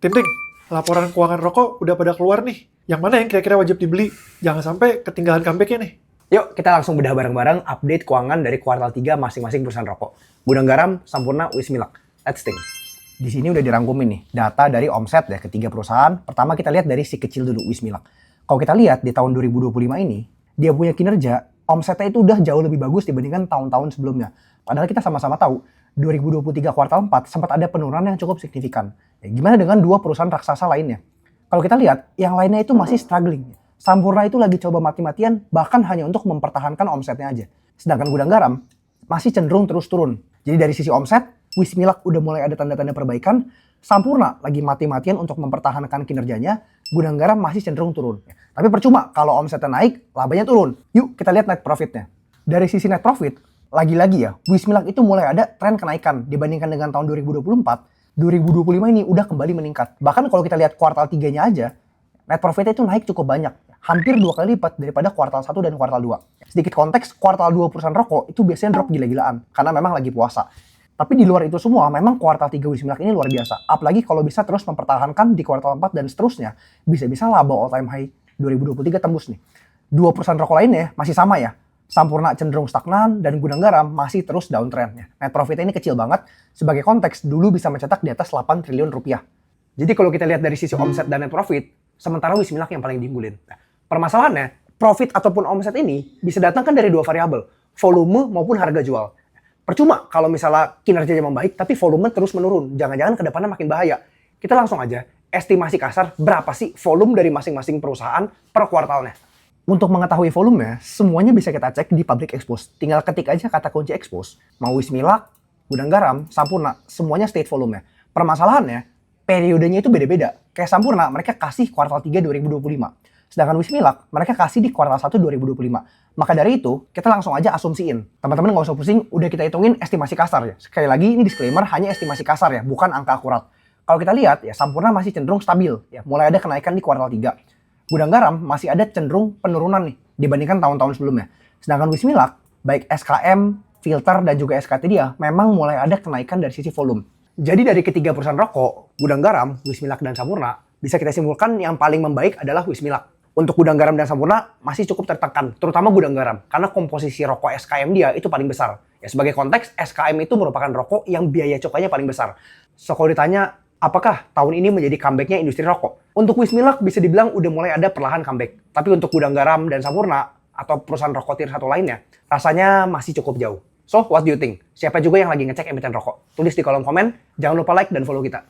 Ting, laporan keuangan rokok udah pada keluar nih. Yang mana yang kira-kira wajib dibeli? Jangan sampai ketinggalan comeback-nya nih. Yuk kita langsung bedah bareng-bareng update keuangan dari kuartal 3 masing-masing perusahaan rokok. Gudang Garam, Sampurna, Wismilak. Let's think. Di sini udah dirangkumin nih data dari omset ya ketiga perusahaan. Pertama kita lihat dari si kecil dulu, Wismilak. Kalau kita lihat di tahun 2025 ini, dia punya kinerja, omsetnya itu udah jauh lebih bagus dibandingkan tahun-tahun sebelumnya. Padahal kita sama-sama tahu, 2023 kuartal 4 sempat ada penurunan yang cukup signifikan. Ya, gimana dengan dua perusahaan raksasa lainnya? Kalau kita lihat, yang lainnya itu masih struggling. Sampurna itu lagi coba mati-matian, bahkan hanya untuk mempertahankan omsetnya aja. Sedangkan Gudang Garam masih cenderung terus turun. Jadi dari sisi omset, Wismilak udah mulai ada tanda-tanda perbaikan, Sampurna lagi mati-matian untuk mempertahankan kinerjanya, Gudang Garam masih cenderung turun. Tapi percuma kalau omsetnya naik, labanya turun. Yuk kita lihat net profitnya. Dari sisi net profit, lagi-lagi ya, Wismilak itu mulai ada tren kenaikan dibandingkan dengan tahun 2024. 2025 ini udah kembali meningkat. Bahkan kalau kita lihat kuartal 3-nya aja, net profitnya itu naik cukup banyak. Hampir 2 kali lipat daripada kuartal 1 dan kuartal 2. Sedikit konteks, kuartal 2 perusahaan rokok itu biasanya drop gila-gilaan. Karena memang lagi puasa. Tapi di luar itu semua, memang kuartal 3 Wismilak ini luar biasa. Apalagi kalau bisa terus mempertahankan di kuartal 4 dan seterusnya. Bisa-bisa laba all time high 2023 tembus nih. Dua perusahaan rokok lainnya masih sama ya. Sampurna cenderung stagnan dan Gudang Garam masih terus downtrend. Net profitnya ini kecil banget. Sebagai konteks, dulu bisa mencetak di atas 8 triliun rupiah. Jadi kalau kita lihat dari sisi omset dan net profit, sementara Wismilak yang paling diunggulin. Nah, permasalahannya, profit ataupun omset ini bisa datang kan dari dua variabel, volume maupun harga jual. Percuma kalau misalnya kinerjanya membaik, tapi volume terus menurun. Jangan-jangan ke depannya makin bahaya. Kita langsung aja estimasi kasar berapa sih volume dari masing-masing perusahaan per kuartalnya. Untuk mengetahui volumenya, semuanya bisa kita cek di public expose. Tinggal ketik aja kata kunci expose. Mau Wismilak, Gudang Garam, Sampurna, semuanya state volumenya. Permasalahannya, periodenya itu beda-beda. Kayak Sampurna, mereka kasih kuartal 3 2025. Sedangkan Wismilak, mereka kasih di kuartal 1 2025. Maka dari itu, kita langsung aja asumsiin. Teman-teman nggak usah pusing, udah kita hitungin estimasi kasar ya. Sekali lagi, ini disclaimer, hanya estimasi kasar ya, bukan angka akurat. Kalau kita lihat, ya Sampurna masih cenderung stabil. Ya, mulai ada kenaikan di kuartal 3. Gudang Garam masih ada cenderung penurunan nih dibandingkan tahun-tahun sebelumnya. Sedangkan Wismilak, baik SKM, filter, dan juga SKT dia memang mulai ada kenaikan dari sisi volume. Jadi dari ketiga perusahaan rokok, Gudang Garam, Wismilak, dan Sampurna, bisa kita simpulkan yang paling membaik adalah Wismilak. Untuk Gudang Garam dan Sampurna masih cukup tertekan, terutama Gudang Garam, karena komposisi rokok SKM dia itu paling besar. Ya, sebagai konteks, SKM itu merupakan rokok yang biaya cukainya paling besar. So kalau ditanya, apakah tahun ini menjadi comeback-nya industri rokok? Untuk Wismilak bisa dibilang udah mulai ada perlahan comeback. Tapi untuk Gudang Garam dan Sampurna atau perusahaan rokok tier 1 lainnya, rasanya masih cukup jauh. So, what do you think? Siapa juga yang lagi ngecek emiten rokok? Tulis di kolom komen, jangan lupa like dan follow kita.